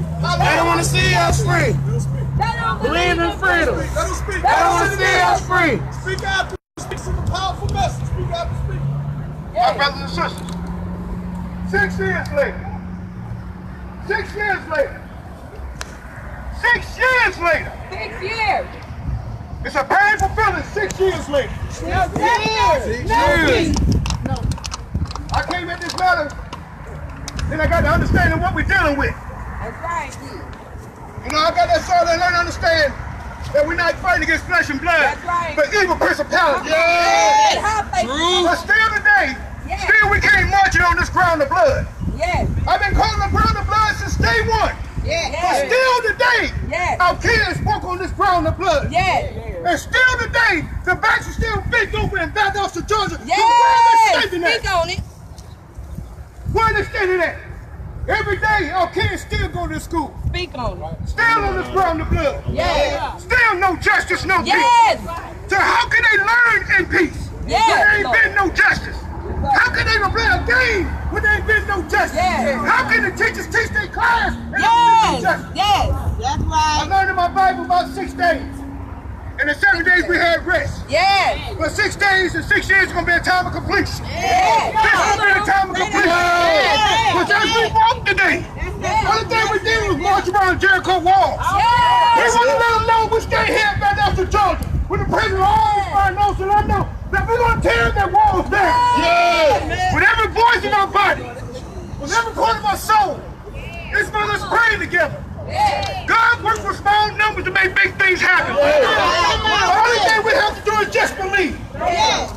They don't want to see us free. Believe in freedom. They don't want to see us free. Speak out. Speak some powerful message. Speak out to speak. My brothers and sisters, 6 years later. 6 years later. 6 years later. 6 years. It's a painful feeling 6 years later. 6 years. No. I came at this matter, then I got to understand what we're dealing with. That's right. You know, I got that soul and learn to understand that we're not fighting against flesh and blood, that's right, but evil principalities. True. But still today, still we can't march on this ground of blood. Yes. I've been calling the ground of blood since day one. Yes. But still today, our kids walk on this ground of blood. Yes. And still today, the backs are still big over in Valdosta, Georgia. Yes. So where are they standing at? Speak on it. Where are they standing at? Every day, our kids still go to school. Speak on it. Still on this ground of blood. Yes. Still no justice, no yes. peace. So how can they learn in peace yes. when there ain't been no justice? How can they play a game when there ain't been no justice? Yes. How can the teachers teach their class and yes. there ain't no justice? Yes. That's right. I learned in my Bible about 6 days. And in 7 days we had rest. Yes. But 6 days and 6 years is going to be a time of completion. Yes. This is going to be a time of completion. Yes. But as we walk today, the only thing we did was march around Jericho walls. Yes. We want to let them know we stay here in Valdosta, Georgia. With the president always find those to let them know that we're going to tear that walls down. Yes. With every voice in our body, with every part of our soul, it's for us praying together. God works with small numbers to make big things happen. The only thing we have to do is just believe.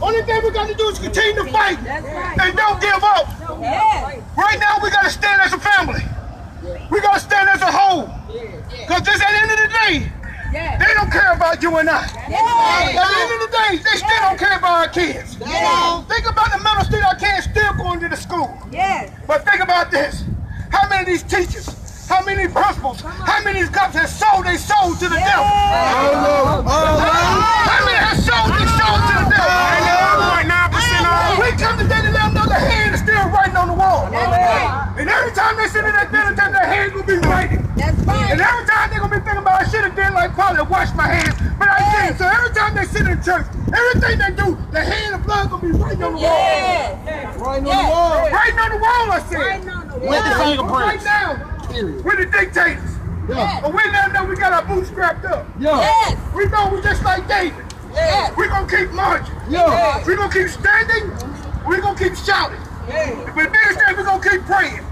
Only thing we got to do is continue to fight and don't give up. Right now we got to stand as a family. We got to stand as a whole. Because at the end of the day, they don't care about you and I. At the end of the day, they still don't care about our kids. Think about the mental state our kids still going to the school. But think about this. How many of these teachers, how many principals, how many of these cops have sold their soul to the devil? How many have sold their soul to the devil? 0.9%. We come today to let them know the hand is still writing on the wall. And every time they sit in that dinner table, their hands will be writing. And every time they're going to be thinking about, I should have done like Paul and washed my hands, but I didn't. So every time they sit in church, everything they do, the hand of blood going to be writing on the wall. Writing on the wall. Writing on the wall, I said. With the fingerprints. Right now. We're the dictators. But we let them know we got our boots strapped up. We know we're just like David. We're going to keep marching. We're going to keep standing. We're going to keep shouting. But the biggest thing, we're going to keep praying.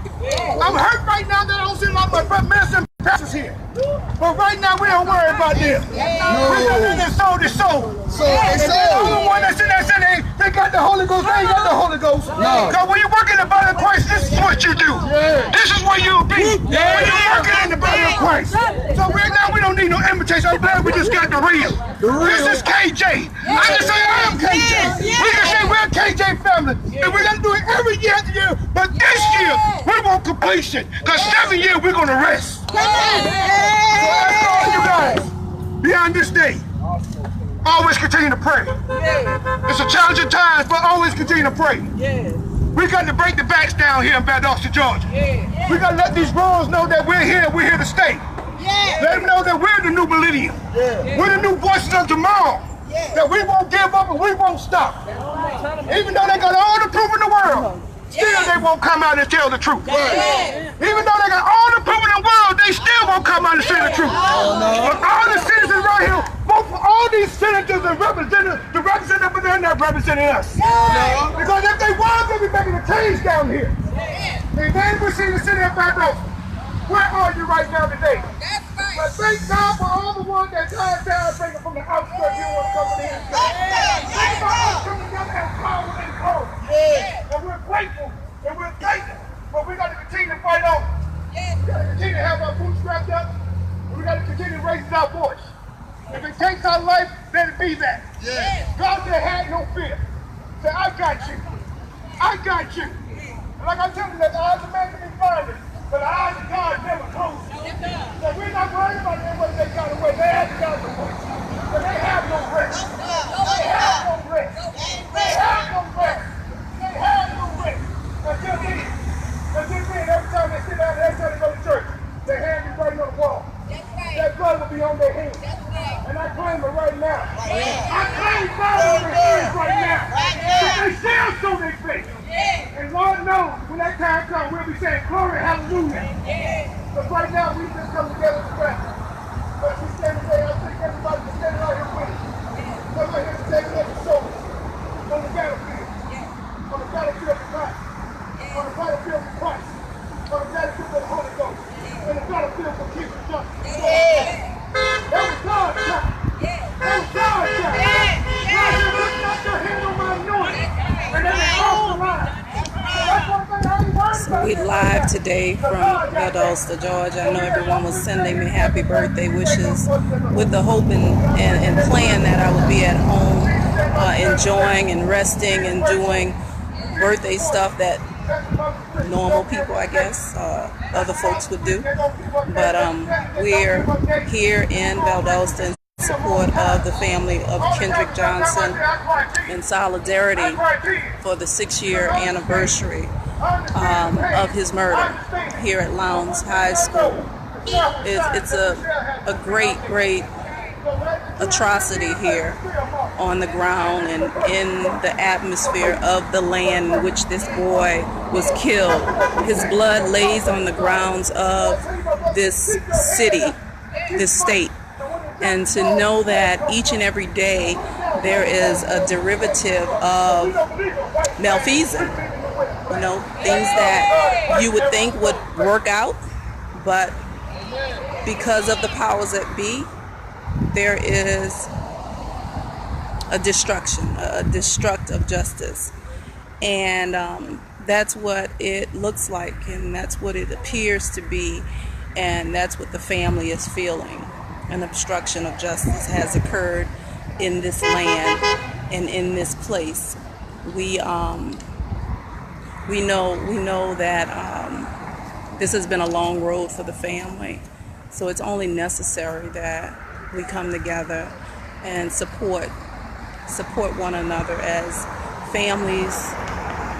I'm hurt right now that I don't see a lot of my ministers and pastors here. But right now, we don't worry about them. We know that they sold their soul. And the only one that's in that city, they got the Holy Ghost, they ain't got the Holy Ghost. Because when you work in the body of Christ, this is what you do. This is where you'll be. When you're working in the body of Christ. So right now, we don't need no invitation. I'm glad we just got the real. This is KJ. I can say I am KJ. We can say we're a KJ family. And we're going to do it every year after year. But this year, we want completion. Because 7 years, we're going to rest. So that's all you guys. Beyond this day, always continue to pray. It's a challenging time, but always continue to pray. We got to break the backs down here in Valdosta, Georgia. We got to let these rules know that we're here to stay. Let them know that we're the new millennium. We're the new voices of tomorrow. That we won't give up and we won't stop. Even though they got all the proof in the world, still they won't come out and tell the truth. Even though they got all the proof in the world, they still won't come out and say the truth. But all the citizens right here, vote for all these senators and representatives, the representatives, but they're not representing us. Because if they was, they'd be making a change down here. And then we see the city of Valdosta. Where are you right now today? But thank God for all the ones that God down bringing from the outskirts you want to come in. Thank God for coming together as power and cause. And we're grateful and we're thankful. But we got to continue to fight on. We got to continue to have our boots strapped up. And we got to continue to raise our voice. If it takes our life, let it be that. God said, have no fear. Say, I got you. I got you. And like I tell you, that the eyes of man can be blinded, but the eyes of God never close. So we're not worried about them whether they got away. They have got away. But they have no rest. They have no rest. They have no rest. They have no rest. Until then, every time they sit down, every time they go to church, they hand I claim fire on their face right now. But they still show their face. And Lord knows, when that time comes, we'll be saying, glory, hallelujah. But right now, we just come together to pray. But we stand today, I think everybody can stand right here with us. Come right here and take it up the shoulder. On the battlefield. On the battlefield of God. On the battlefield of Christ. On the battlefield of the Holy Ghost. On the battlefield of Kendrick Johnson. That was God's time. That was God's time. God said, put not your hand on my anointing. And then they crossed the line. That's one thing I ain't worried about. We live today from Valdosta, Georgia. I know everyone was sending me happy birthday wishes with the hope and plan that I would be at home enjoying and resting and doing birthday stuff that normal people, I guess, other folks would do. But we're here in Valdosta in support of the family of Kendrick Johnson in solidarity for the 6-year anniversary of his murder here at Lowndes High School. It's a great atrocity here on the ground and in the atmosphere of the land in which this boy was killed. His blood lays on the grounds of this city, this state. And to know that each and every day there is a derivative of malfeasance, you know, things that you would think would work out, but because of the powers that be, there is a destruct of justice. And that's what it looks like, and that's what it appears to be, and that's what the family is feeling. An obstruction of justice has occurred in this land and in this place. We know that this has been a long road for the family, so it's only necessary that we come together and support one another as families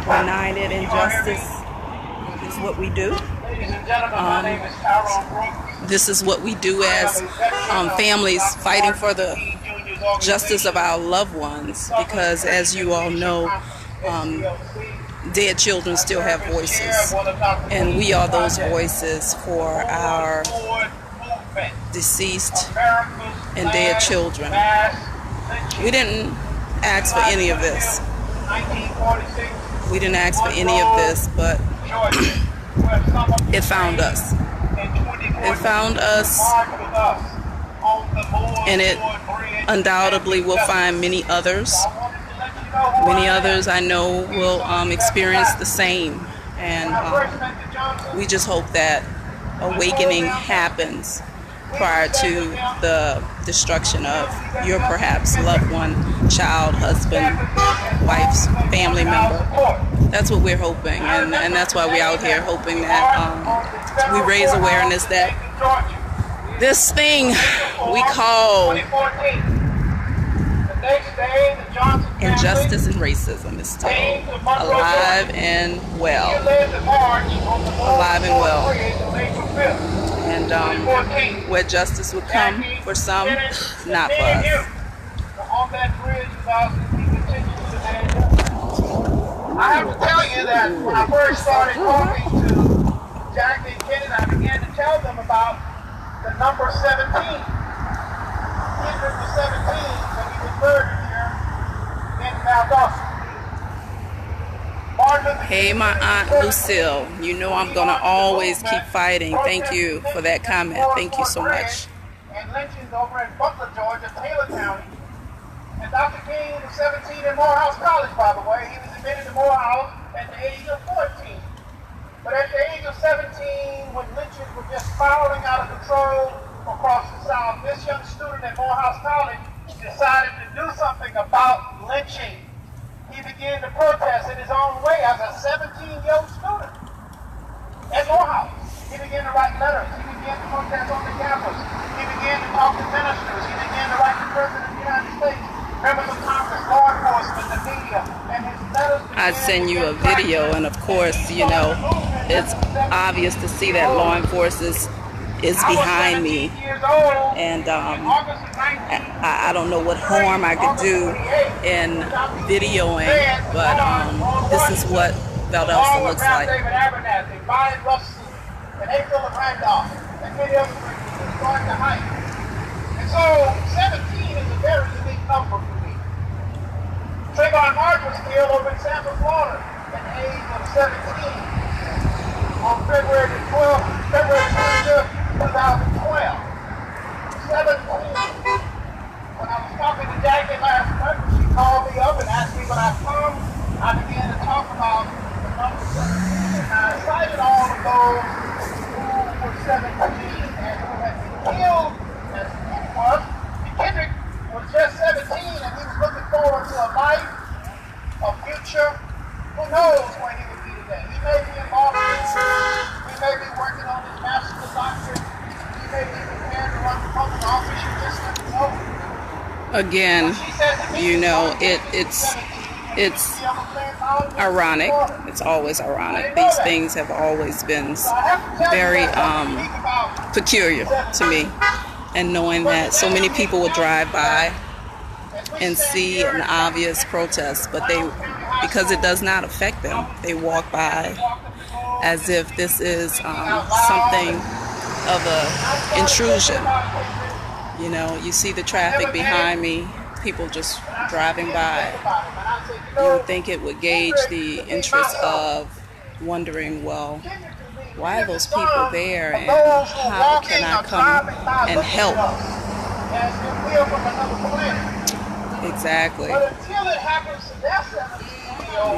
united in justice. Is what we do. This is what we do as families fighting for the justice of our loved ones, because as you all know, dead children still have voices, and we are those voices for our deceased and dead children. We didn't ask for any of this. We didn't ask for any of this, but it found us. It found us, and it undoubtedly will find many others. Many others I know will experience the same, and we just hope that awakening happens prior to the destruction of your perhaps loved one, child, husband, wife's family member. That's what we're hoping, and that's why we're out here hoping that we raise awareness that this thing we call injustice and racism is still alive and well. Alive and well. And where justice would come for some, not for us. I have to tell you that when I first started talking to Jackie and Kennedy, I began to tell them about the number 17. Kendrick was 17 when he was murdered here in Valdosta. Hey, my Aunt Lucille, you know I'm going to always keep fighting. Thank you for that comment. Thank you so much. And lynchings over in Butler, Georgia, Taylor County. And Dr. King was 17 at Morehouse College, by the way. He was admitted to Morehouse at the age of 14. But at the age of 17, when lynchings were just spiraling out of control across the South, this young student at Morehouse College decided to do something about lynching. He began to protest in his own way as a 17-year-old student at Morehouse. He began to write letters. He began to protest on the campus. He began to talk to ministers. He began to write to the President of the United States, members of Congress, law enforcement, the media, and his letters. I'd send you a video, and of course, you know, it's obvious to see that law enforcement is behind me, and I don't know what harm I could do in videoing, but this is what Valdosta looks like. And so 17 is a very unique number for me. Trayvon Martin was killed over in Tampa, Florida at the age of 17 on February 25th, 2012. 17. When I was talking to Jackie last month, she called me up and asked me when I come, I began to talk about the numbers. And I cited all of those who were 17 and who had been killed as he was. Kendrick was just 17 and he was looking forward to a life, a future. Who knows where he would be today? He may be in law school, he may be working on his master's doctorate, he may be prepared to run for public office. You just never know. Again, you know, it's ironic. It's always ironic. These things have always been very peculiar to me. And knowing that so many people will drive by and see an obvious protest, but because it does not affect them, they walk by as if this is something of a intrusion. You know, you see the traffic behind me, people just driving by. You would think it would gauge the interest of wondering, well, why are those people there and how can I come and help? Exactly. But until it happens to their 17,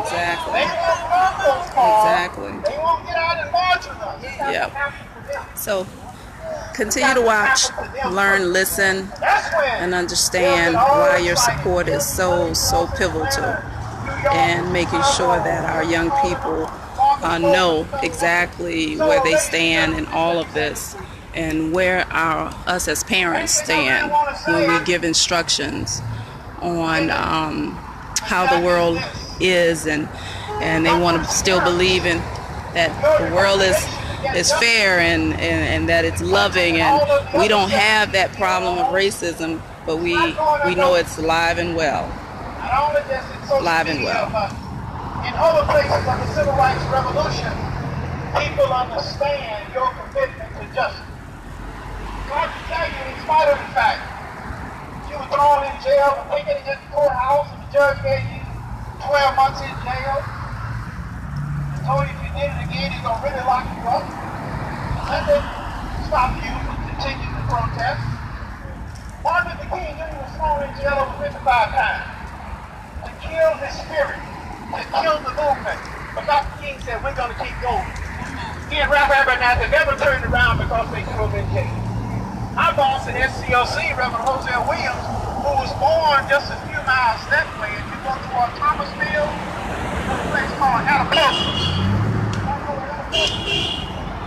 exactly. They won't love those cars. Exactly. They won't get out and march with us. Yep. So continue to watch, learn, listen, and understand why your support is so pivotal, and making sure that our young people know exactly where they stand in all of this, and where us as parents stand when we give instructions on how the world is, and they want to still believe in that the world is fair and that it's loving, and we don't have that problem of racism, but we know it's alive and well. Alive and well. In other places of the Civil Rights Revolution, people understand your commitment to justice. God can tell you, in spite of the fact you were thrown in jail for taking it to the courthouse and the judge gave you 12 months in jail, and told you if you did it again, he's going to really lock you up. That didn't stop you from continuing to protest. Martin Luther King Jr. was thrown in jail over 55 times to kill his spirit, to kill the movement. But Dr. King said, we're going to keep going. He and Ralph Abernathy never turned around because they threw him in jail. Our boss at SCLC, Reverend Hosea Williams, who was born just a few miles that way, and you go through Thomasville, there's a place called Alaposa.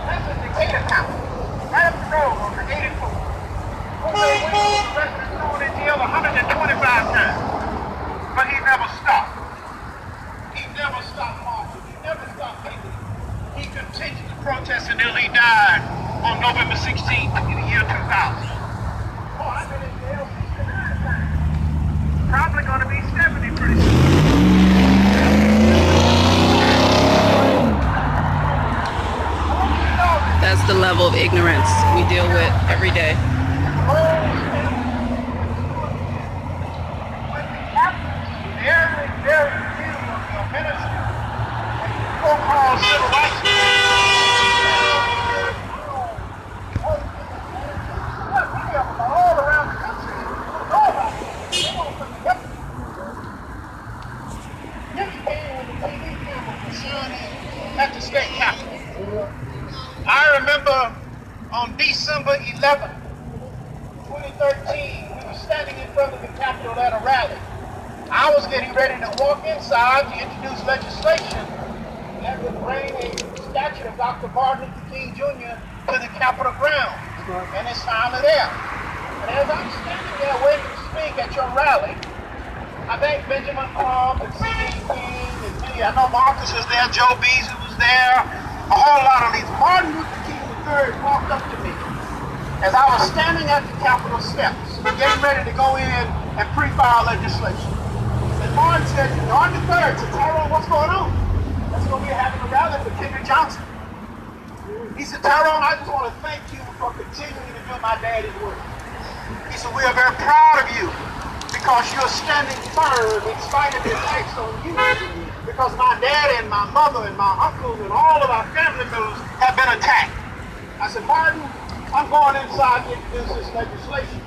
That's in Decatur County, right up the road on the 84. Hosea Williams was arrested and thrown in jail 125 times, but he never stopped. He never stopped marching. He never stopped taking it. He continued to protest until he died on November 16th in the year 2000. Oh, I've been in jail 69 times. Probably going to be 70 pretty soon. That's the level of ignorance we deal with every day. Very few of your ministers and so-called civil rights all around the country. Yesterday when the TV camera was shining at the state capitol, I remember on December 11th, 2013, we were standing in front of the Capitol at a rally. I was getting ready to walk inside to introduce legislation that would bring a statue of Dr. Martin Luther King Jr. to the Capitol grounds. And it's finally there. And as I'm standing there waiting to speak at your rally, I think Benjamin Crump and C.D. King and many, I know Marcus was there, Joe Beasley was there, a whole lot of these. Martin Luther King III walked up to me as I was standing at the Capitol steps, getting ready to go in and pre-file legislation. And Martin said, on the 3rd, to Tyrone, what's going on? That's going to be having a rally for Kendrick Johnson. He said, Tyrone, I just want to thank you for continuing to do my daddy's work. He said, we are very proud of you because you're standing firm in spite of the attacks on you. Because my dad and my mother and my uncle and all of our family members have been attacked. I said, Martin, I'm going inside to introduce this legislation.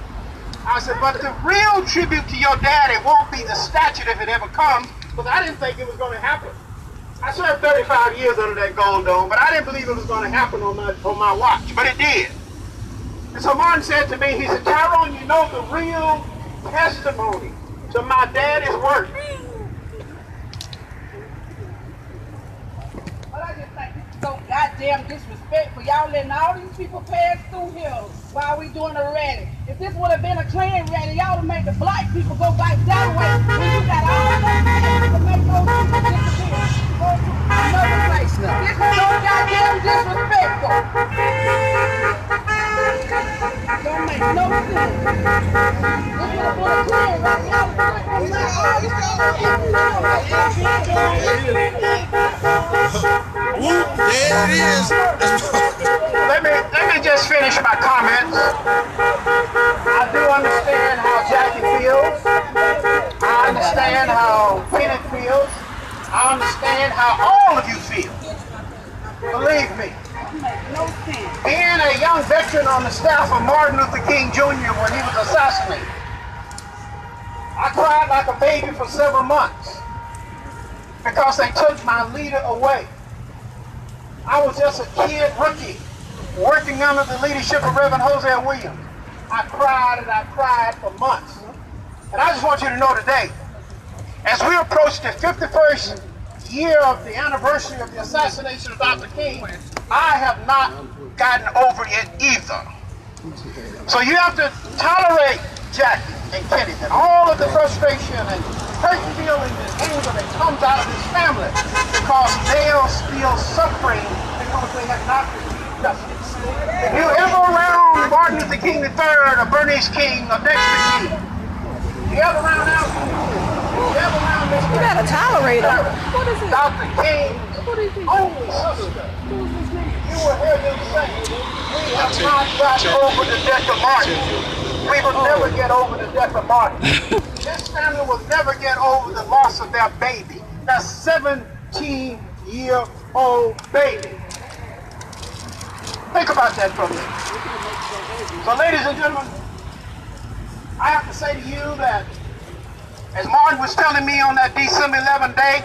I said, but the real tribute to your daddy won't be the statute if it ever comes, because I didn't think it was going to happen. I served 35 years under that gold dome, but I didn't believe it was going to happen on my watch, but it did. And so Martin said to me, he said, Tyrone, you know the real testimony to my daddy's work. But I just think this is so goddamn disrespectful. Y'all letting all these people pass through here while we doing a rally. If this would have been a Klan rally, y'all would make the black people go back that way when you got all those people to make those people disappear. Go to another place. This is so goddamn disrespectful. Don't make no sense. This would have been a Klan rally. Y'all Whoop, there it is. Let me just finish my comments. I do understand how Jackie feels. I understand how Kenneth feels. I understand how all of you feel. Believe me. Being a young veteran on the staff of Martin Luther King Jr. when he was assassinated, I cried like a baby for several months because they took my leader away. I was just a kid rookie working under the leadership of Reverend Hosea Williams. I cried and I cried for months. And I just want you to know today, as we approach the 51st year of the anniversary of the assassination of Dr. King, I have not gotten over it either. So you have to tolerate Jackie and Kenny and all of the frustration and hurt feelings and anger that comes out of this family because they are still suffering because they have not received justice. If you're ever around Martin Luther King III or Bernice King or Dexter King, if you're ever around Alvin, if you're ever around Mr. You gotta tolerate him. What is it? Dr. King's only sister, you will hear them say, we have not gotten over the death of Martin. We will never get over the death of Martin. This family will never get over the loss of their baby. That 17-year-old baby. Think about that for a minute. So ladies and gentlemen, I have to say to you that as Martin was telling me on that December 11th day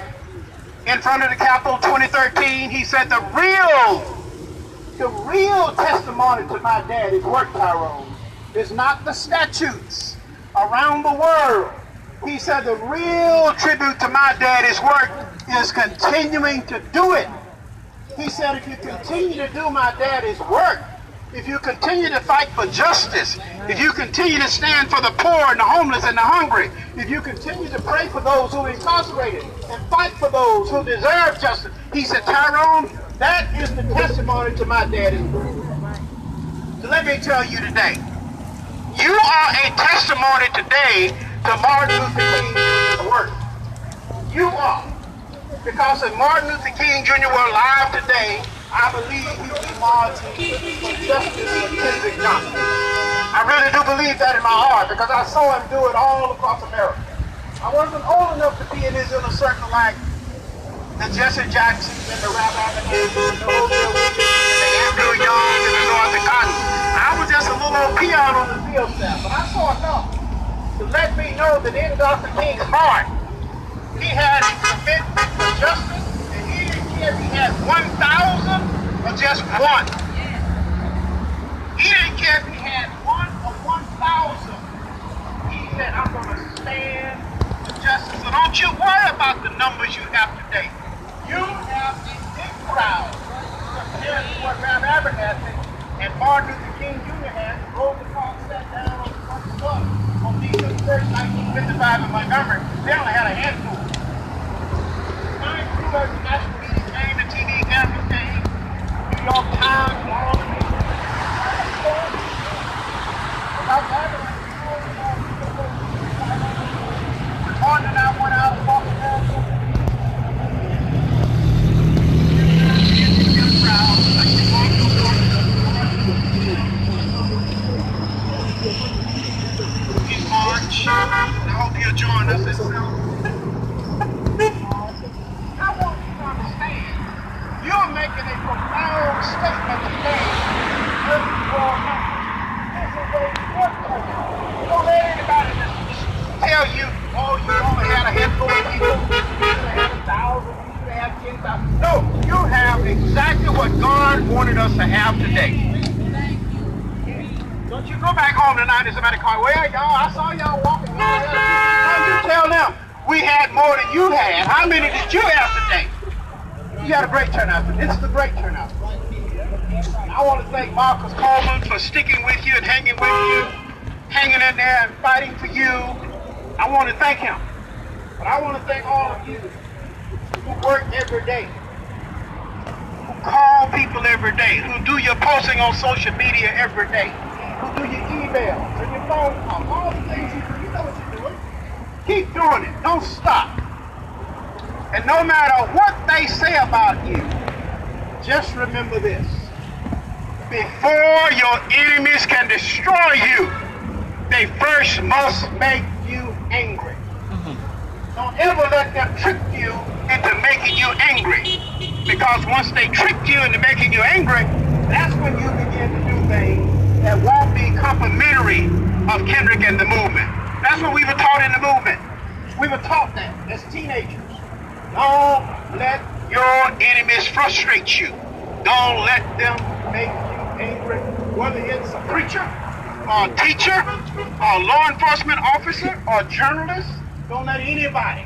in front of the Capitol 2013, he said the real testimony to my daddy's work, Tyrone, is not the statutes around the world. He said the real tribute to my daddy's work is continuing to do it. He said if you continue to do my daddy's work, if you continue to fight for justice, if you continue to stand for the poor and the homeless and the hungry, if you continue to pray for those who are incarcerated and fight for those who deserve justice, he said, Tyrone, that is the testimony to my daddy's work. So let me tell you today, you are a testimony today to Martin Luther King Jr.'s work. You are. Because if Martin Luther King Jr. were alive today, I believe he would be marching for justice for Kendrick Johnson. I really do believe that in my heart because I saw him do it all across America. I wasn't old enough to be in his inner circle like the Jesse Jacksons and the Rabbi McGee and the Hosea Williams and the Andrew Young and the Northern Cotton. I was just a little old peon on the field staff, but I saw enough to let me know that in Dr. King's heart, he had a commitment for justice, and he didn't care if he had 1,000 or just one. He didn't care if he had 1 or 1,000. He said, I'm going to stand for justice. So don't you worry about the numbers you have today. You have a big crowd compared to what Ram Abernathy and Martin Luther King Jr. had. Rosa Parks sat down on the front bus on December 1st, 1955 in Montgomery. They only had a handful. 9 Bloomberg national media came, the TV cameras came, New York Times, all the media. us to have today. Don't you go back home tonight and somebody call, well, y'all, I saw y'all walking. You tell them, we had more than you had. How many did you have today? You had a great turnout. This is a great turnout. I want to thank Marcus Coleman for sticking with you and hanging with you, hanging in there and fighting for you. I want to thank him. But I want to thank all of you who work every day, who call people every day, who do your posting on social media every day, who do your emails and your phone calls, all the things you do. You know what you're doing. Keep doing it. Don't stop. And no matter what they say about you, just remember this. Before your enemies can destroy you, they first must make you angry. Don't ever let them trick you into making you angry. Because once they trick you into making you angry, that's when you begin to do things that won't be complimentary of Kendrick and the movement. That's what we were taught in the movement. We were taught that as teenagers. Don't let your enemies frustrate you. Don't let them make you angry, whether it's a preacher, or a teacher, or a law enforcement officer, or a journalist. Don't let anybody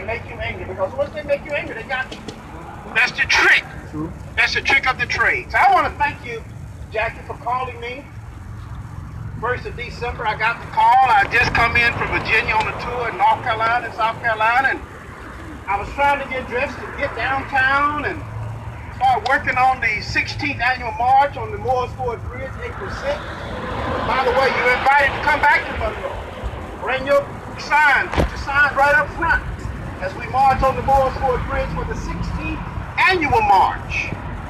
make you angry, because once they make you angry, they got you. That's the trick. That's the trick of the trade. So I want to thank you, Jackie, for calling me. 1st of December, I got the call. I just come in from Virginia on a tour in North Carolina and South Carolina, and I was trying to get dressed to get downtown and start working on the 16th annual march on the Mooresford Bridge, April 6th. By the way, you're invited to come back to Monroe. Bring your sign, put your sign right up front as we march on the Mooresford Bridge for the 16th annual march.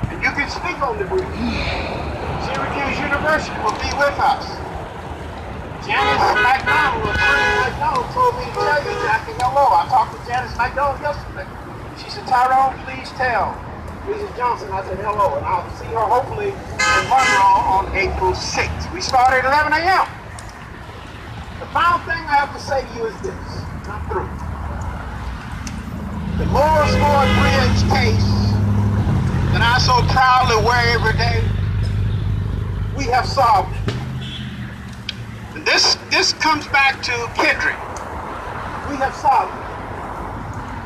And you can speak on the bridge. Syracuse University will be with us. Janice McDonald, a friend of McDonald, told me to tell you, Jackie, hello. I talked to Janice McDonald yesterday. She said, Tyrone, please tell Mrs. Johnson. I said, hello, and I'll see her hopefully in Monroe on April 6th. We start at 11 a.m. The final thing I have to say to you is this. I'm through. The Mooresford Bridge case that I so proudly wear every day, we have solved it. And this comes back to Kendrick. We have solved it.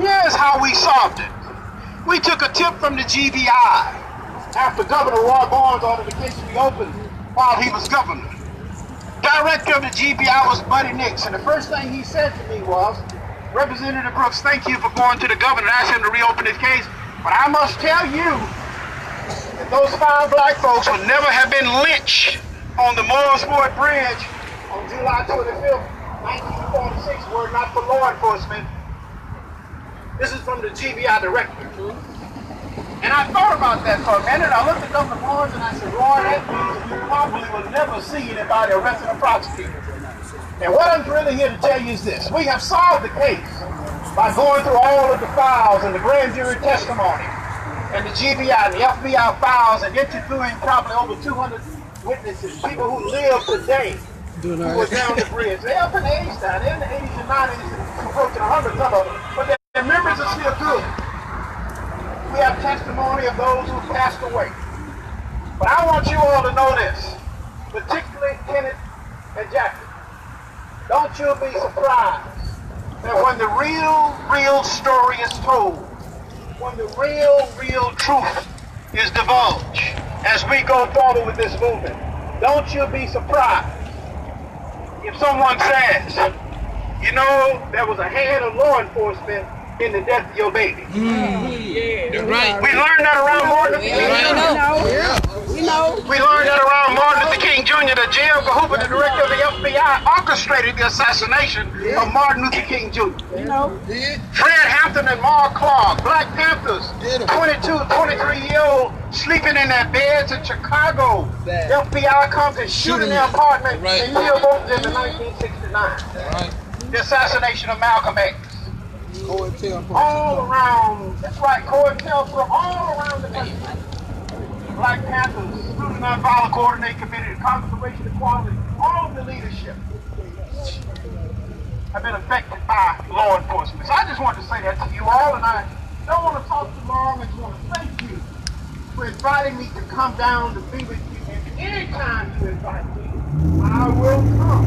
Here's how we solved it. We took a tip from the GBI after Governor Roy Barnes ordered the case to be opened while he was governor. Director of the GBI was Buddy Nix, and the first thing he said to me was, Representative Brooks, thank you for going to the governor and asking him to reopen his case, but I must tell you that those 5 black folks would never have been lynched on the Mooresford Bridge on July 25th, 1946, were it not for law enforcement. This is from the GBI director. And I thought about that for a minute. I looked at Governor Barnes and I said, Roy, that means that you probably will never see anybody arrested or prosecuted. And what I'm really here to tell you is this. We have solved the case by going through all of the files and the grand jury testimony and the GBI and the FBI files and interviewing probably over 200 witnesses, people who live today who were down the bridge. They're up in the 80s now. They're in the 80s and 90s, approaching 100, some of them. But their memories are still good. We have testimony of those who passed away. But I want you all to know this, particularly Kenneth and Jackie. Don't you be surprised that when the real story is told, when the real truth is divulged, as we go forward with this movement, don't you be surprised if someone says, you know, there was a hand of law enforcement in the death of your baby. Yeah, right. We learned that around Martin Luther King. We learned that around Martin Luther King Jr. The J. Edgar Hoover, the director of the FBI, orchestrated the assassination of Martin Luther King Jr. Fred Hampton and Mark Clark, Black Panthers, 22, 23-year-old sleeping in their beds in Chicago. The FBI comes and shooting their apartment in Yearboat in 1969. The assassination of Malcolm X. All around, that's right, COINTELPRO, all around the country. Black Panthers, Student Nonviolent Coordinating Committee, the Congress of Racial Equality, all of the leadership have been affected by law enforcement. So I just wanted to say that to you all, and I don't want to talk too long. I just want to thank you for inviting me to come down to be with you. And anytime you invite me, I will come.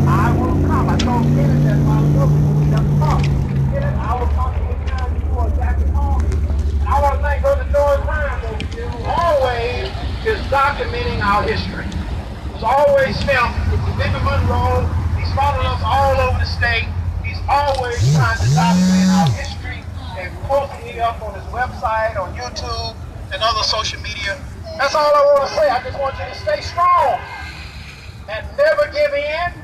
I will come. I told Kenneth that while ago before we left the park. Kenneth, I will come anytime you are back at home. And I want to thank Brother George Ryan, who always is documenting our history. He's always filmed. He's in Monroe. He's followed us all over the state. He's always trying to document our history and posting it up on his website, on YouTube, and other social media. That's all I want to say. I just want you to stay strong and never give in,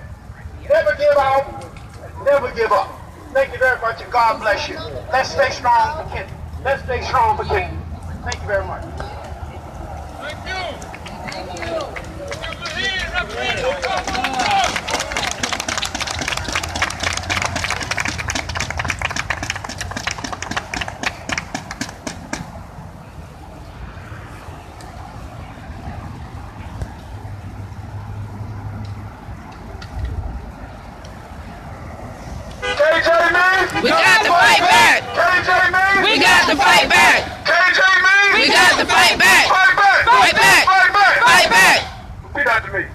never give out, and never give up. Thank you very much, and God bless you. Let's stay strong for Kendrick. Let's stay strong for Kendrick. Thank you very much. Thank you. Thank you. We got to fight back. We got to fight back. We got to fight back. Fight back. Fight back. Fight back. Repeat after me.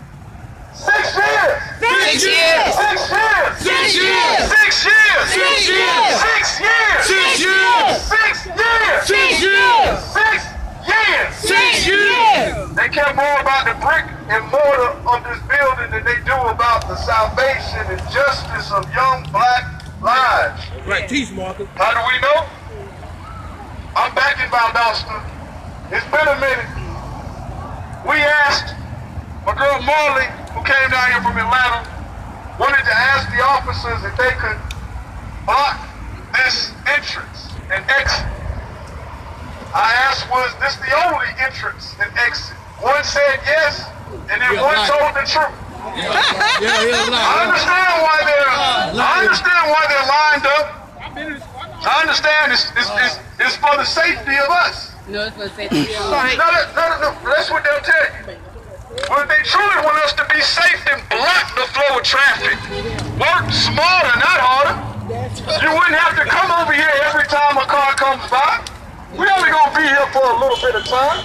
6 years. 6 years. 6 years. 6 years. 6 years. 6 years. 6 years. 6 years. 6 years. 6 years. 6 years. 6 years. They care more about the brick and mortar of this building than they do about the salvation and justice of young black lives. Right, teach, Marcus. How do we know? I'm back in Valdosta. It's been a minute. We asked my girl Marley, who came down here from Atlanta, wanted to ask the officers if they could block this entrance and exit. I asked, was this the only entrance and exit? One said yes, and then one told the truth. I understand why they're lined up. I understand it's for the safety of us. No, it's for the safety of us. No, that's what they'll tell you. Well, if they truly want us to be safe, then block the flow of traffic. Work smarter, not harder. You wouldn't have to come over here every time a car comes by. We only gonna be here for a little bit of time.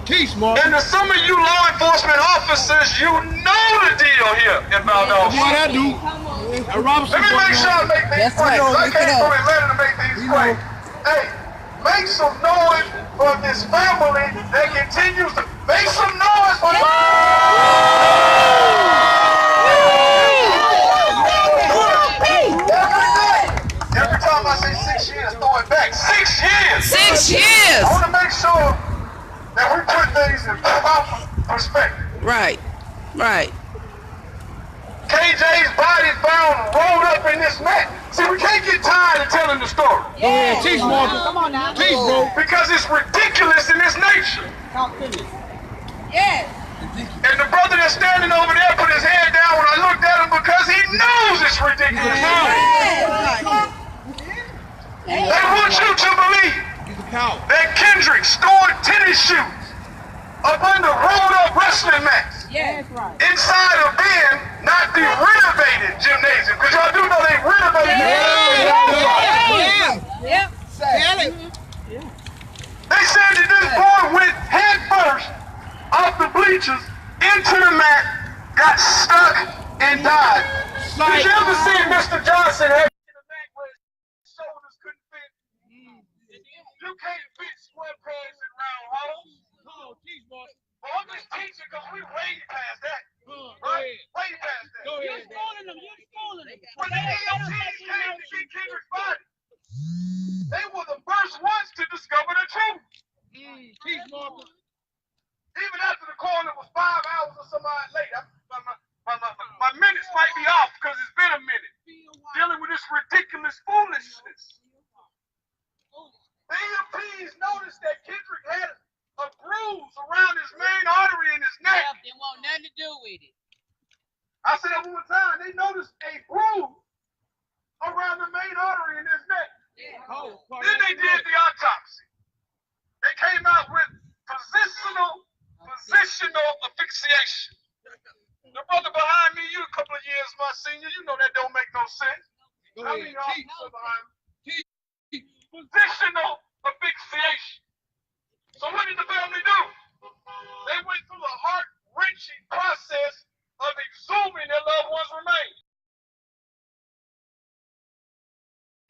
Teach, Marcus. And to some of you law enforcement officers, you know the deal here in Valdosta. What I do? Let me make sure I make these plays. I came from Atlanta to make these plays. Hey, make some noise for this family that continues to make some noise for Every time I say 6 years, throw it back. 6 years! 6 years! I want to make sure that we put things in proper perspective. Right, right. KJ's body found rolled up in this mat. See, we can't get tired of telling the story. Yeah, teach, Marcus. Come on now. Teach, bro. Because it's ridiculous in its nature. Talk to me. Yes. And the brother that's standing over there put his head down when I looked at him because he knows it's ridiculous. They want you to believe that Kendrick scored tennis shoes up under rolled up wrestling mats. Yes, right. Inside of being not the renovated gymnasium. Because y'all do know they renovated the Yep. They said that this boy went head first off the bleachers into the mat, got stuck, and died. Did you ever see Mr. Johnson have in the mat where his shoulders couldn't fit? You can't fit square pegs in round holes. Come on, teach, Marcus. Well, I'm just teaching because we way past that. Right? Way past that. Go ahead. You're schooling them. You're schooling them. When the EMTs came to get Kendrick's body, they were the first ones to discover the truth. Teach, Marcus. Even after the coroner was 5 hours or some odd later, my minutes might be off because it's been a minute dealing with this ridiculous foolishness. The EMTs noticed that Kendrick had a bruise around his main artery in his neck. They want nothing to do with it. I said that one more time. They noticed a bruise around the main artery in his neck. Then they did the autopsy. They came out with positional asphyxiation. The brother behind me, you a couple of years my senior, you know that don't make no sense. How many officers behind me? Positional asphyxiation. So what did the family do? They went through the heart-wrenching process of exhuming their loved one's remains.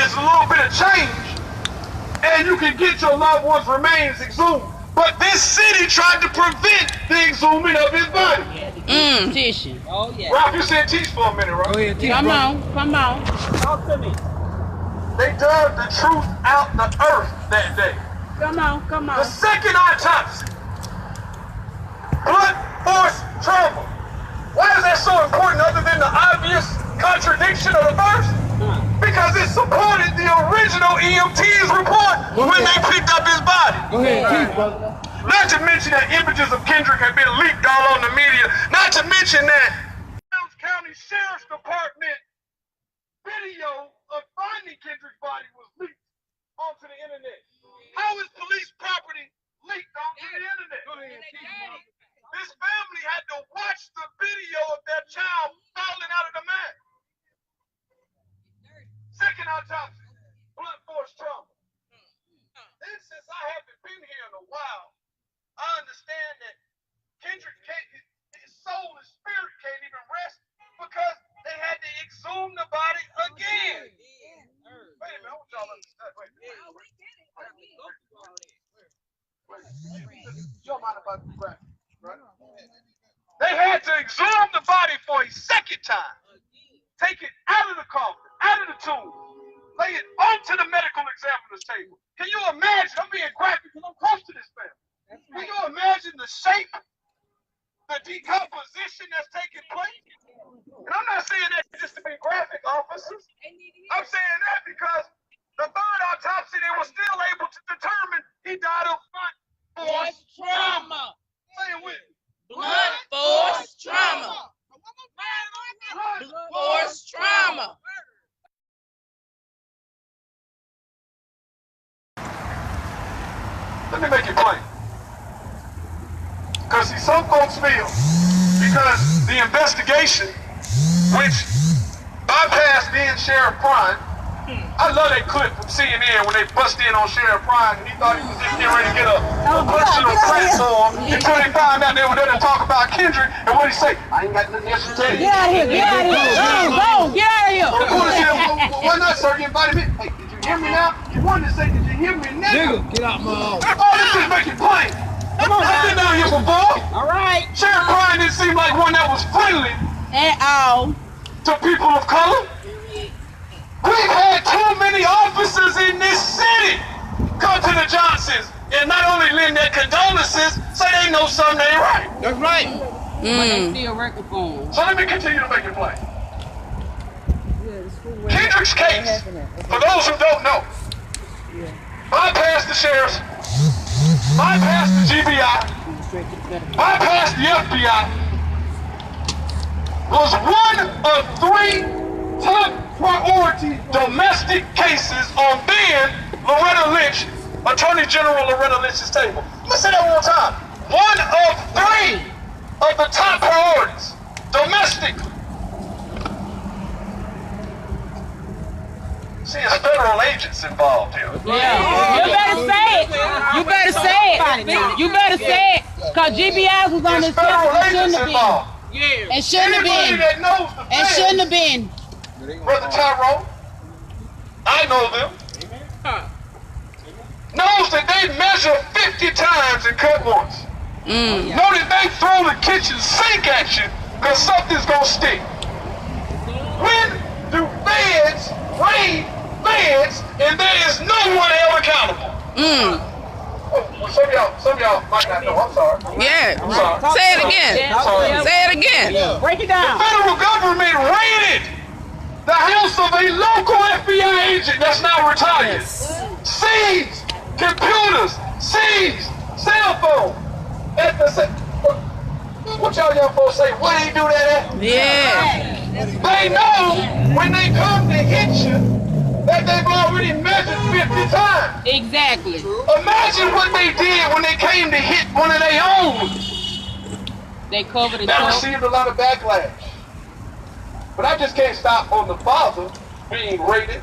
There's a little bit of change, and you can get your loved one's remains exhumed. But this city tried to prevent the exhuming of his body. Tissue. Oh, yeah. Ralph, you said teach for a minute, right? Go ahead, teach, Come bro. on. Talk to me. They dug the truth out the earth that day. Come on. The second autopsy, blunt force trauma. Why is that so important other than the obvious contradiction of the first? Because it supported the original EMT's report when they picked up his body. Go ahead, teach, brother. Not to mention that images of Kendrick have been leaked all on the media. Not to mention that Jones County Sheriff's Department video of finding Kendrick's body was leaked onto the internet. How is police property leaked onto the internet? This family had to watch the video of their child falling out of the mat. Second autopsy, blunt force trauma. And since I haven't been here in a while, I understand that Kendrick his soul and spirit can't even rest because they had to exhume the body again. Wait a minute, I want y'all to understand. Wait. You don't mind if I grab it, right? They had to exhume the body for a second time. Take it out of the coffin, out of the tomb, lay it onto the medical examiner's table. Can you imagine? I'm being graphic because I'm close to this family. Can you imagine the shape, the decomposition that's taking place? And I'm not saying that just to be graphic, officers. I'm saying that because the third autopsy, they were still able to determine he died of blunt force trauma. Say it with me. Blunt force trauma. Blunt force trauma. Let me make it plain. Because see, some folks feel because the investigation, which bypassed being Sheriff Prime, I love that clip from CNN when they bust in on Sheriff Prime and he thought he was just getting ready to get a personal platform until they found out they were there to talk about Kendrick and what he say, I ain't got nothing else to tell you. Get out of here. Go. Get out of here. Reporter said, why not, sir? You invited me. Hey, did you hear me now? You wanted to say, did you hear me now? Nigga, get out my house. Oh, this just make it plain. Come on, I've been down here before. All right. Sheriff Prime didn't seem like one that was friendly At all. to people of color. We've had too many officers in this city come to the Johnsons and not only lend their condolences, say they know something ain't right. That's right. But they still working for them. So let me continue to make it plain. Kendrick's case, for those who don't know, bypassed the sheriffs, bypassed the GBI, bypassed the FBI, was one of 3 top priority domestic cases on Ben Loretta Lynch, Attorney General Loretta Lynch's table. Let me say that one more time. One of 3 of the top priorities, domestic. See, it's federal agents involved here. Yeah. You better say it. You better say it. You better say it. Because GBI was on this Federal list. agents involved. Yeah. And shouldn't have Anybody been. that knows the And feds, shouldn't have been. Brother Tyrone, I know them, knows that they measure 50 times and cut once. Know that they throw the kitchen sink at you because something's going to stick. When do feds raid feds and there is no one held accountable? Well, some of y'all might not know. I'm sorry. Yeah. I'm sorry. Say it again. Say it again. Break it down. The federal government raided the house of a local FBI agent that's now retired. Seized computers, seized cell phone. At the what y'all young folks say? Where they do that at? Yeah. They know when they come to hit you that they've already measured 50 times. Exactly. Imagine what they did when they came to hit one of their own. They covered it That up. received a lot of backlash. But I just can't stop on the father being raided.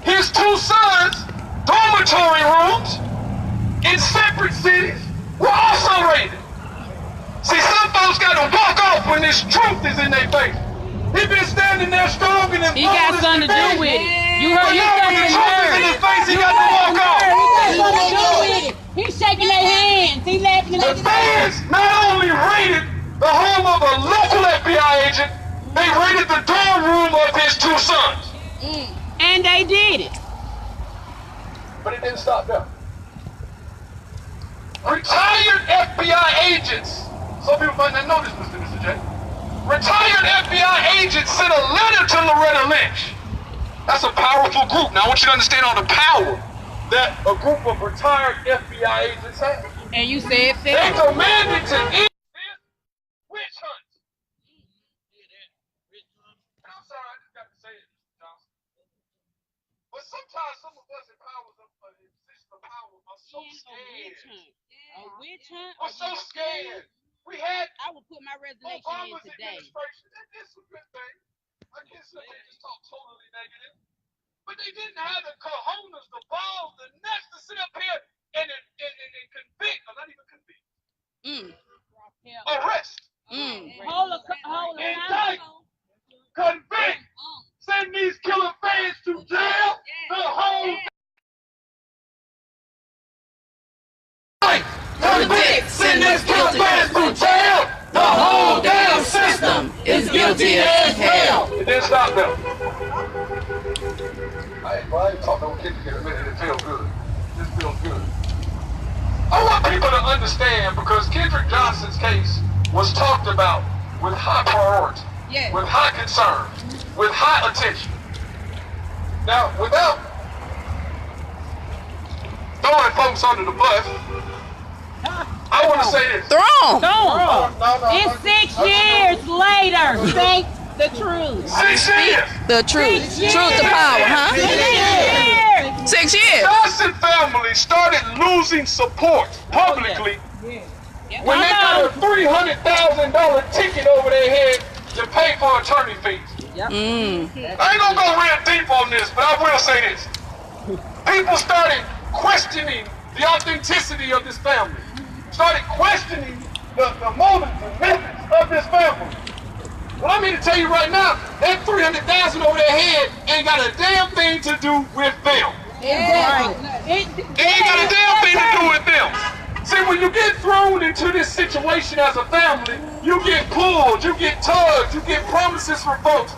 His 2 sons, dormitory rooms, in separate cities were also raided. See, some folks got to walk off when this truth is in their face. He been standing there strong in his He got something to do with it. You heard you when the truth is in his face, he got to walk off. He's shaking their hands. He laughing. The fans not only raided the home of a local FBI agent, they raided the dorm room of his 2 sons. And they did it. But it didn't stop there. Retired FBI agents, some people might not know this, Mr. J. Retired FBI agents sent a letter to Loretta Lynch. That's a powerful group. Now I want you to understand all the power that a group of retired FBI agents have. And you said They demanded to end this witch hunt. I'm sorry, I just got to say it, Mr. Johnson. But sometimes some of us in positions of power are so scared. A witch hunt? We're so scared. We had I will put my resignation Obama's in today. administration. That's a good thing. I can't say they just talk totally negative. But they didn't have the cojones, the balls, the nuts to sit up here and convict, or not even convict. Arrest. Indict. Convict. Send these killer fans to jail. The whole convict. Send these killer fans to jail. The whole damn system is guilty as hell. It didn't stop them. I ain't talking no Kendrick in a minute. It feels good. This feels good. I want people to understand, because Kendrick Johnson's case was talked about with high priority, with high concern, with high attention. Now, without throwing folks under the bus, I want to say this. It's 6 years later. Say the truth. 6 years. The truth. Truth to power, huh? 6 years. Johnson family started losing support publicly when they got a $300,000 ticket over their head to pay for attorney fees. I ain't gonna go real deep on this, but I will say this. People started questioning the authenticity of this family. Started questioning the motives and methods of this family. Well, I mean to tell you right now, that $300,000 over their head ain't got a damn thing to do with them. It ain't got a damn thing to do with them. See, when you get thrown into this situation as a family, you get pulled, you get tugged, you get promises from folks,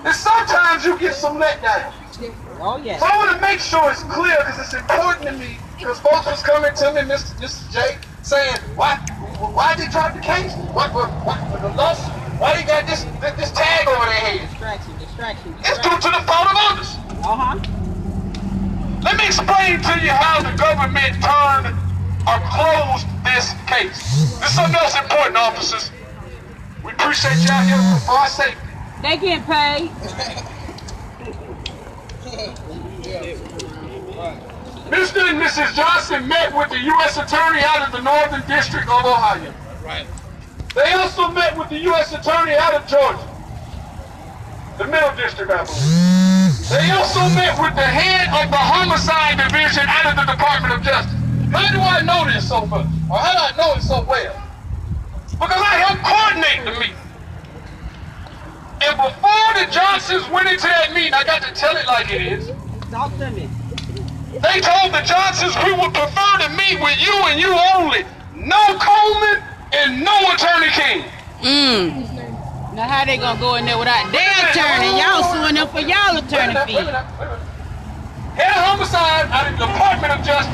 and sometimes you get some letdown. Oh, yeah. So I want to make sure it's clear, because it's important to me, because folks was coming to me, Mr. J, saying, why they drop the case? What the lawsuit? Why they got this tag over their head? Distraction. It's due to the fault of others. Let me explain to you how the government turned or closed this case. There's something else important, officers. We appreciate y'all here for our safety. They getting paid. Mr. and Mrs. Johnson met with the U.S. Attorney out of the Northern District of Ohio. Right. They also met with the U.S. Attorney out of Georgia, the Middle District, I believe. They also met with the head of the Homicide Division out of the Department of Justice. How do I know this so much? Or how do I know it so well? Because I helped coordinate the meeting. And before the Johnsons went into that meeting, I got to tell it like it is. Talk to me. They told the Johnsons we would prefer to meet with you and you only. No Coleman and no Attorney King. Now how they gonna go in there without their attorney? Y'all suing them for y'all attorney fees. Head of Homicide out of the Department of Justice.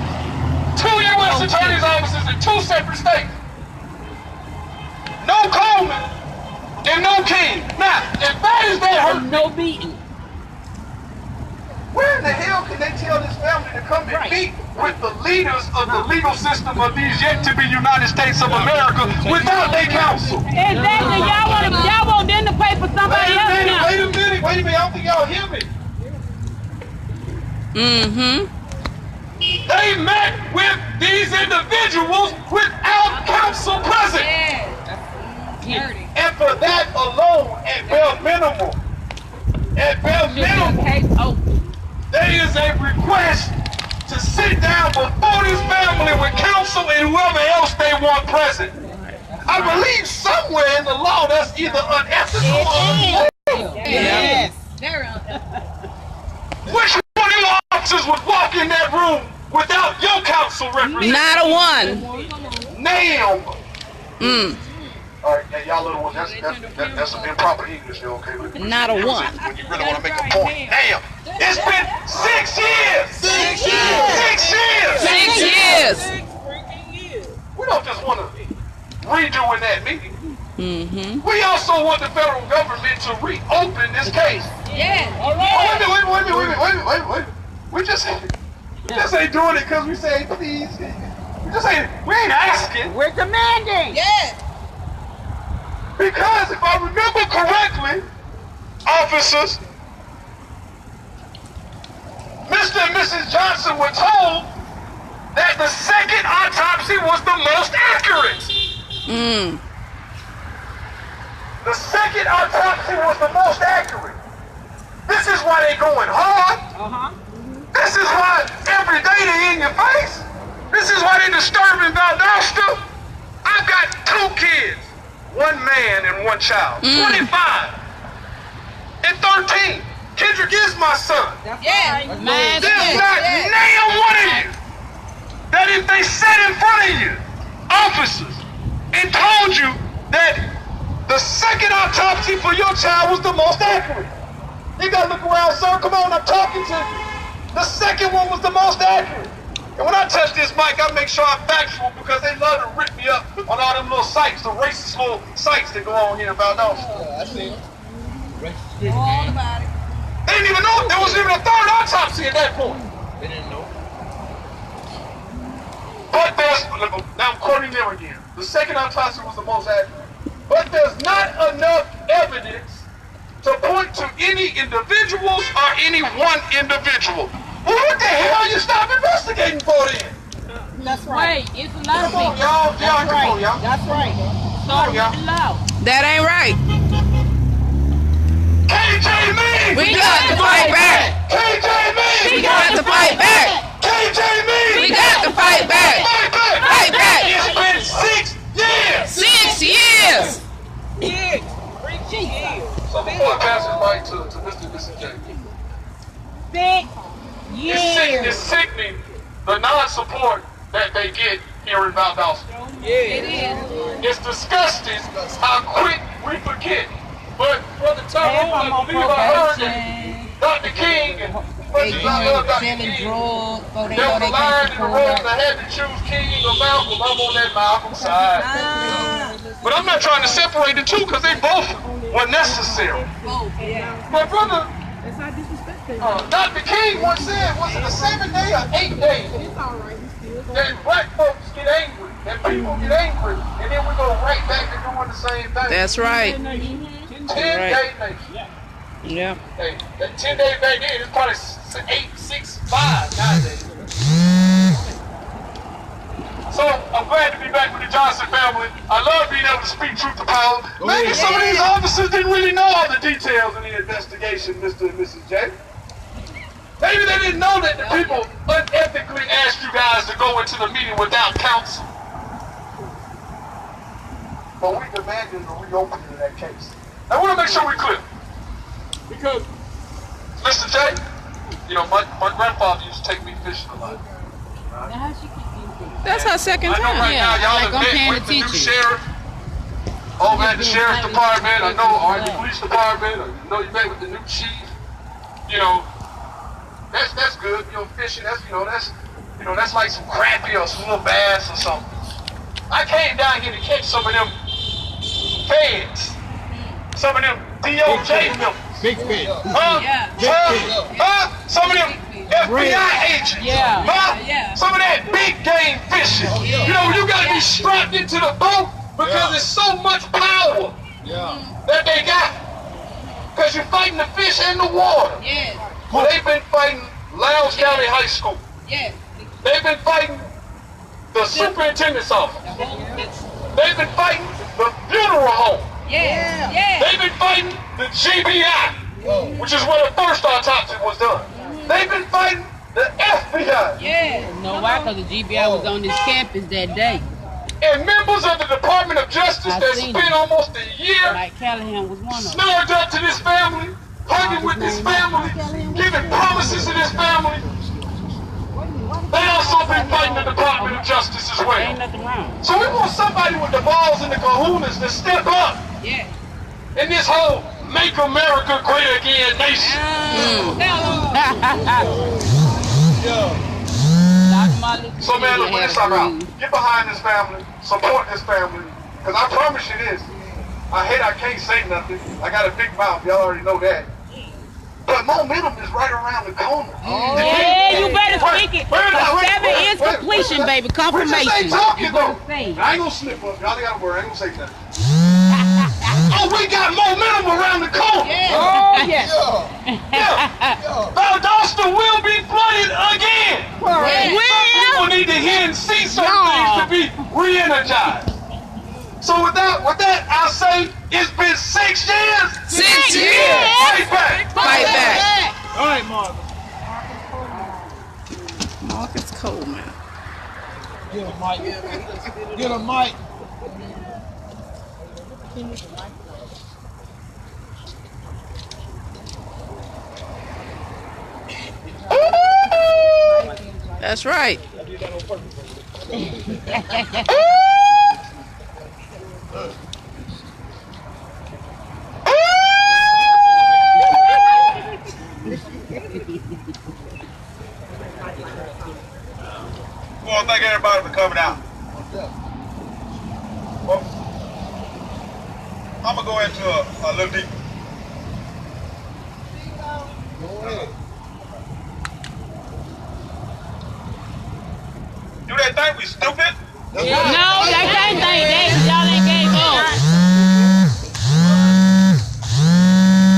2 U.S. Attorney's offices in 2 separate states. No Coleman and no King. Now, if that is that hurt, No beating. where in the hell can they tell this family to come and meet with the leaders of the legal system of these yet-to-be United States of America without their counsel? Exactly. Y'all want them to pay for somebody else now. Wait a minute. I don't think y'all hear me. They met with these individuals without counsel present. And for that alone, at bare minimum, there is a request to sit down before this family with counsel and whoever else they want present. I believe somewhere in the law that's either unethical or illegal. Yes. Which one of you officers would walk in that room without your counsel representation? Not a one. Name. All right, yeah, y'all little ones, that's some improper English, you okay with it? Not a one. When you really want to make a point. Damn, it's been 6 years. 6 years. 6 years. 6 years. We don't just want to redo in that meeting. We also want the federal government to reopen this case. Yes. Oh, wait a minute. We just ain't doing it because we say please. We ain't asking. We're demanding. Yes. Because if I remember correctly, officers, Mr. and Mrs. Johnson were told that the second autopsy was the most accurate. The second autopsy was the most accurate. This is why they going hard. This is why every day they in your face. This is why they disturbing Valdosta. I've got 2 kids. 1 man and 1 child. 25 and 13. Kendrick is my son. Yes. There's not nail one of you that if they sat in front of you, officers, and told you that the second autopsy for your child was the most accurate. You gotta look around, sir. Come on, I'm talking to you. The second one was the most accurate. And when I touch this mic, I make sure I'm factual because they love to rip me up on all them little sites, the racist little sites that go on here in Valdosta. I see. All about it. They didn't even know there was even a 3rd autopsy at that point. They didn't know. But now I'm quoting them again. The second autopsy was the most accurate. But there's not enough evidence to point to any individuals or any one individual. Well, what the hell you stop investigating for then? That's right. It's a lot of Come on, people. y'all. That's right. Y'all. That's right. Start with the law. That ain't right. KJ Means! We got to fight back. KJ Means! We got to fight back. KJ Means! We got to fight back. Fight back! Fight back. It's been 6 years! 6 years. So before I pass it right to Mr. and Mrs. J. 6 years. It's sickening the non-support that they get here in Valdosta. It is. It's disgusting how quick we forget. But Brother Tyrone, I believe I heard that Dr. King and They selling drugs, so they there know was they a line can in the support road and I had to choose King or Malcolm. I'm on that Malcolm side. But I'm not trying to separate the two because they both were necessary. My brother, Dr. King once said, was it a 7-day or 8 days? That black folks get angry, that people get angry, and then we go right back to doing the same thing. That's right. 10-day nation. Yeah. Hey, that 10-day back then is probably 8, 6, 5 nowadays. So I'm glad to be back with the Johnson family. I love being able to speak truth to power. Maybe some of these officers didn't really know all the details in the investigation, Mr. and Mrs. J. Maybe they didn't know that the people unethically asked you guys to go into the meeting without counsel. But we demanded a reopening of that case. I want to make sure we're clear. Because, Mr. J, you know, my grandfather used to take me fishing a lot. That's her second I know time. right now y'all have met with the new sheriff over at the sheriff's department. I know, or the police department. I know you met with the new chief. You know, that's good. You know, fishing. That's like some crappie or some little bass or something. I came down here to catch some of them feds, some of them DOJ members. Big fish. Some of them FBI agents. Some of that big game fishing. You know, you gotta be strapped into the boat because there's so much power that they got. Because you're fighting the fish and the water. Well, they've been fighting Lowndes County High School. They've been fighting the superintendent's office. They've been fighting the funeral home. They've been fighting the GBI, which is where the first autopsy was done. They've been fighting the FBI. Yeah. No, why? Because the GBI was on this campus that day. And members of the Department of Justice that spent almost a year Mike Callahan was one of them. snugged up to this family, hugging with this family, giving promises to this family. They also been fighting the Department of Justice as well. Ain't nothing wrong. So we want somebody with the balls and the kahunas to step up in this whole Make America Great Again nation. So man, look, when this time out, get behind this family, support this family, because I promise you this, I can't say nothing, I got a big mouth, y'all already know that. But momentum is right around the corner. Yeah, you better speak it. 7 is completion, baby. Confirmation. We just ain't talking though. I ain't gonna slip up, y'all ain't gotta worry, I ain't gonna say nothing. Oh, we got momentum around the corner. Oh, yes. Valdosta will be flooded again. Some people need to hear and see some things to be re-energized. So with that, I say it's been 6 years. 6 years. Fight back. Fight back. All right, Mark. Marcus Coleman. Get a mic. Get a mic. That's right. Well, thank everybody for coming out. Well, I'm gonna go into a little deeper. Go ahead. Do they think we stupid? No, they can't think that. Y'all ain't gave up.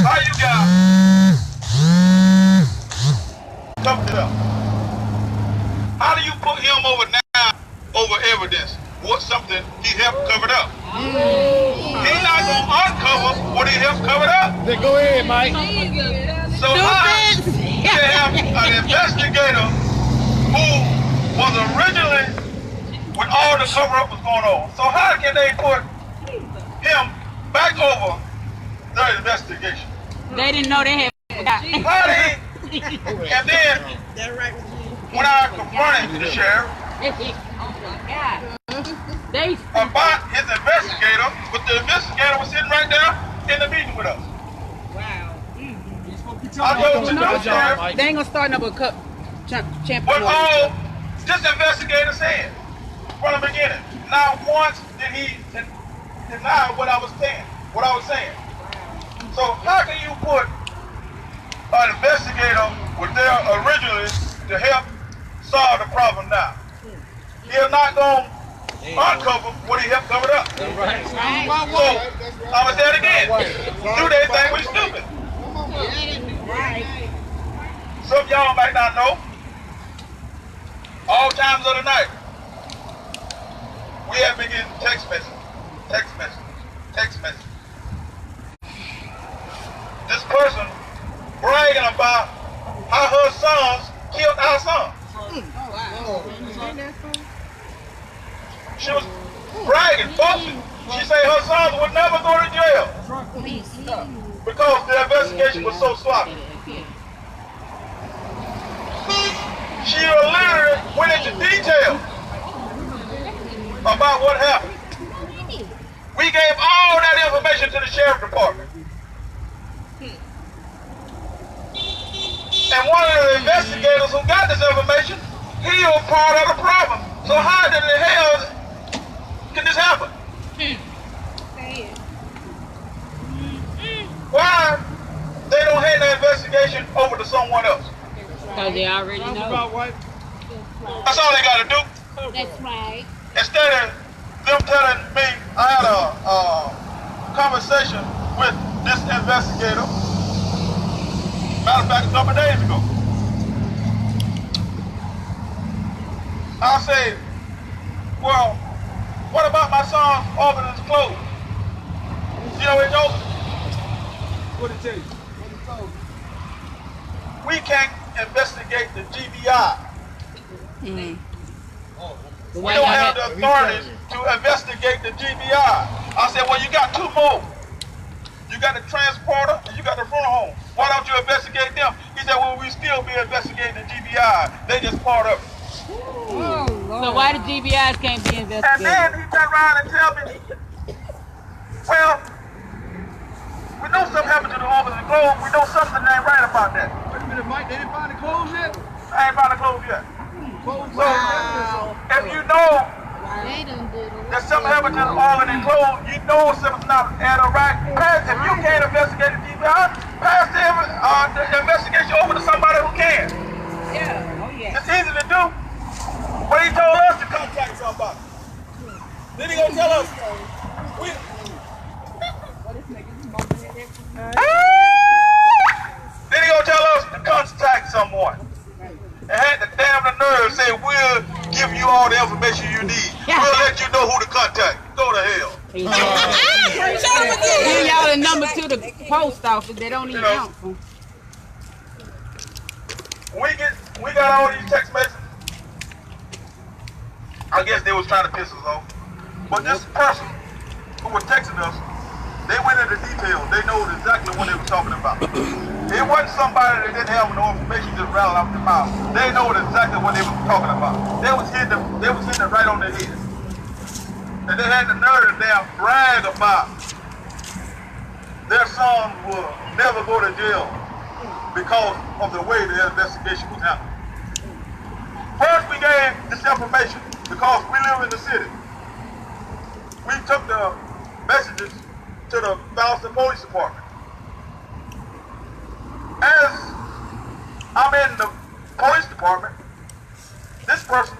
How you got? Cover it up. How do you put him over now over evidence? What's something he helped covered up? He's not gonna uncover what he helped covered up. Then go ahead, Mike. So how you have an investigator who was originally when all the cover-up was going on. So how can they put him back over the investigation? They didn't know they had forgot. How did he? And then when I confronted the sheriff about his investigator, but the investigator was sitting right there in the meeting with us. I told the sheriff They ain't gonna start number cup champion. what all this investigator said from the beginning. Not once did he deny what I was saying. So how can you put an investigator was there originally to help solve the problem now? He's not going to uncover what he helped cover up. So I'm going to say it again. Do they think we stupid? Some of y'all might not know. All times of the night, we have been getting text messages. This person bragging about how her sons killed our son. She was bragging, boasting. She said her sons would never go to jail because the investigation was so sloppy. She literally went into detail about what happened. We gave all that information to the sheriff department. And one of the investigators who got this information, he was part of the problem. So how in the hell can this happen? Why they don't hand the investigation over to someone else? Because they already know. That's all they got to do. That's right. Instead of them telling me, I had a conversation with this investigator, matter of fact, a couple of days ago. I say, well, what about my son's organ is closed? You know what he told me? What did he tell you? We can't investigate the GBI. Mm. We don't have the authorities to investigate the GBI. I said, well, you got two more. You got the transporter and you got the front home. Why don't you investigate them? He said, well, we still be investigating the GBI. They just part of it. Oh, so why the GBIs can't be investigated? And then he turned around and tell me, well, we know something happened to the office of Globe. We know something ain't right about that. Wait a minute, Mike, they didn't find the clothes yet? I ain't found the clothes yet. So, if you know that something happened to the organ and clothes, you know something's not at a right. If you can't investigate the GBI, pass the investigation over to somebody who can. Yeah, oh yeah. It's easy to do. But he told us to contact somebody. Then he gonna tell us. Then he gonna tell us to contact someone. And had the damn nerve to say, we'll give you all the information you need. We'll let you know who to contact. Go to hell. Give y'all the number to the post office. They don't even answer. We got all these text messages. I guess they was trying to piss us off. But this person who was texting us, they went into detail. They know exactly what they were talking about. It wasn't somebody that didn't have no information just rattled off their mouth. They know exactly what they were talking about. They was hitting it right on their head. And they had the nerve to damn brag about their son will never go to jail because of the way the investigation was happening. First, we gave this information because we live in the city. We took the messages to the Valdosta Police Department. As I'm in the police department, this person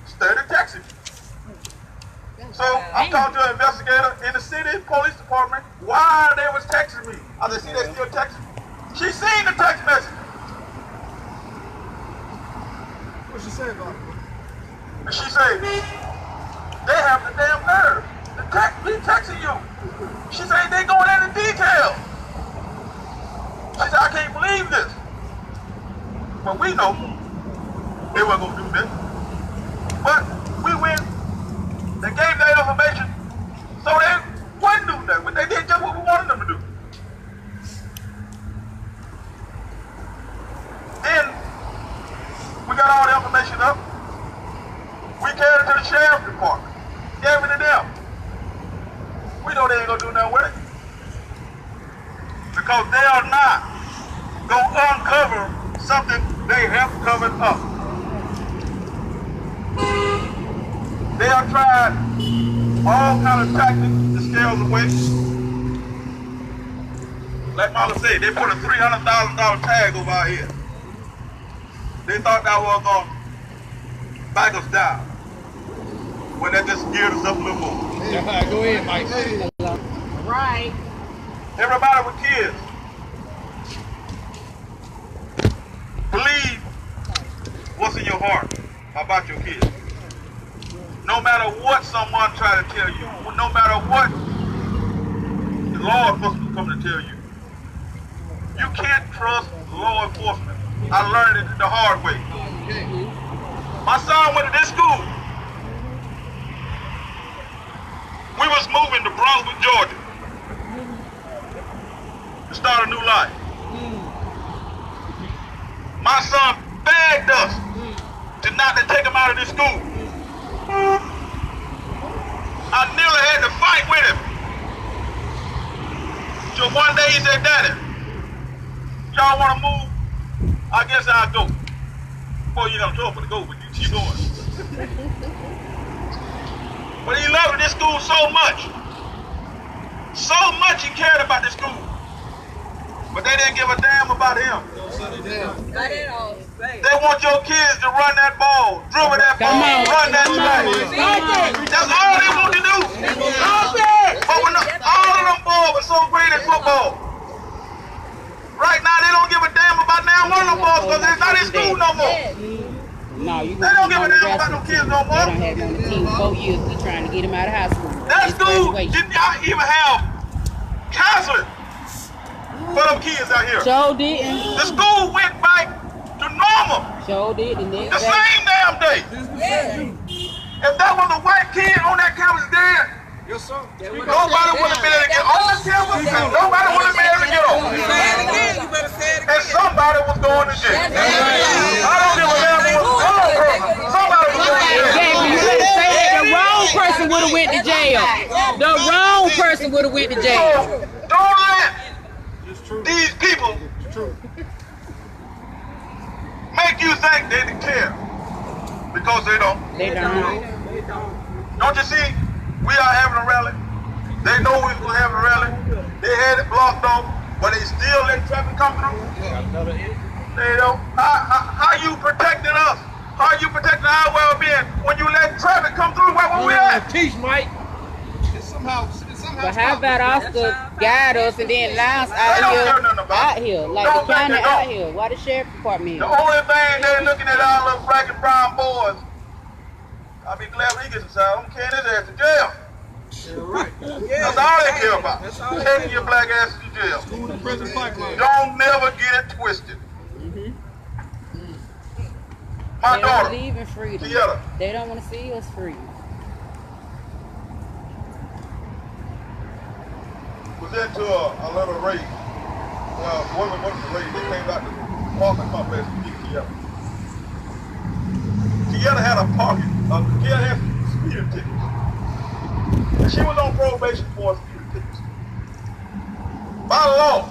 started texting me. So I'm talking to an investigator in the city police department why they was texting me. I said, see, they still texting me. She seen the text message. What she say about it? And she said, they have the damn nerve. We texting you. She said, they going into detail. She said, I can't believe this. But we know they weren't going to do this. But we went, they gave that information, so they wouldn't do that. But they did just what we wanted them to do. Then, we got all the information up. We carried it to the sheriff's department. Gave it to them. We know they ain't going to do nothing with it. Because they are not going to uncover something they have covered up. They have tried all kind of tactics to scare us away. Like Mama said, they put a $300,000 tag over our head. They thought that was going to back us down. When that just geared us up a little more. Go ahead, Mike. Right. Everybody with kids, believe what's in your heart about your kids. No matter what someone try to tell you, no matter what the law enforcement come to tell you, you can't trust law enforcement. I learned it the hard way. My son went to this school. We was moving to Brunswick, Georgia, to start a new life. My son begged us to not to take him out of this school. I nearly had to fight with him. So one day he said, Daddy, y'all want to move? I guess I'll go. Boy, you got a trouble to go, but you keep going. But he loved this school so much. So much he cared about this school. But they didn't give a damn about him. They want your kids to run that ball, dribble that ball, run that track. That's all they want to do. But when all of them boys were so great at football, right now they don't give a damn about now one of them boys because they're not in school no more. No, you they don't give a damn about them kids no more. They don't have him on the team 4 years. We trying to get him out of high school. That school did not even have counseling for them kids out here. So didn't. The school went back to Sure did. The same damn day. If that was a white kid on that campus dead, nobody would have been able to get on the campus, and nobody would have been able to get on. And somebody was going to jail. I don't give a damn who was going. Somebody was going to jail. You better say that the wrong person would have went to jail. The wrong person would have went to jail. So, don't let these people make you think they care. Because they don't. Don't you see? We are having a rally. They know we were having a rally. They had it blocked off, but they still let traffic come through. They don't. How you protecting us? How you protecting our well-being when you let traffic come through where we at? Teach, Mike. But how about Oscar guide us and then Lance out here, like the county out here? Why the sheriff department? The only thing they're looking at all them black and brown boys. I'll be glad when he gets inside. I'm carrying his ass to jail. That's all they care about. Taking your black ass to jail. Don't never get it twisted. My daughter, they don't believe in freedom. Deanna. They don't want to see us free. Was into a little raid. One of the raids, they came out to the parking complex to get Deanna. Deanna had a parking. Deanna had some speeding tickets. And she was on probation for speeding tickets. By law,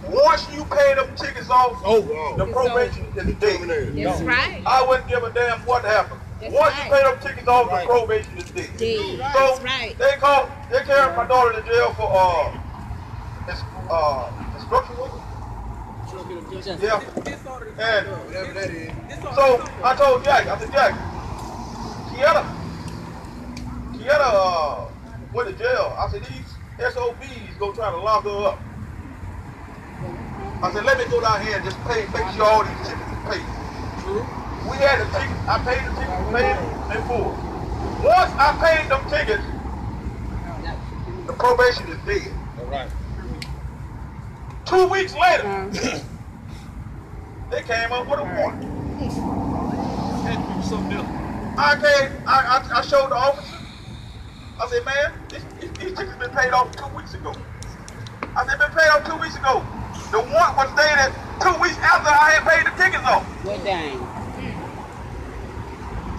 once you pay them tickets off, the probation is dead. That's right. I wouldn't give a damn what happened. Once you pay them tickets off, the probation is dead. So they carried my daughter to jail for instruction with her. Yeah. And so I told Jack, I said, Jack, Deanna went to jail. I said, these SOBs gonna try to lock her up. I said, let me go down here and just make sure all these tickets are paid. We had the tickets, I paid the tickets, paid in full. Once I paid them tickets, the probation is dead. All right. 2 weeks later, they came up with a warrant. I showed the officer. I said, man, these tickets been paid off 2 weeks ago. I said, been paid off 2 weeks ago. The warrant was dated 2 weeks after I had paid the tickets off. What dang?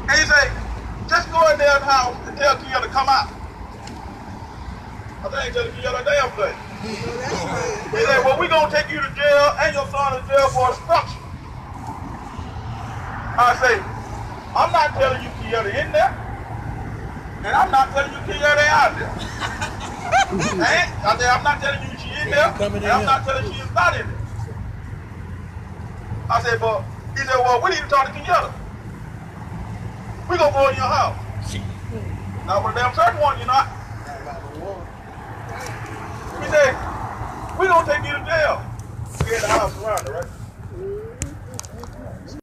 And he said, just go in their house and tell Kia to come out. I said, I ain't telling Kia a damn thing. He said, well, we're going to take you to jail and your son to jail for obstruction. I say, I'm not telling you Kia in there. And I'm not telling you Kia they out there. I said, I'm not telling you she in there. And I'm not telling you she is not in there. I said, but he said, well, we need to talk to Kia. We gonna go in your house. Now, with a damn search warrant, you're not. He said, we gonna take you to jail. We had the house surrounded, right?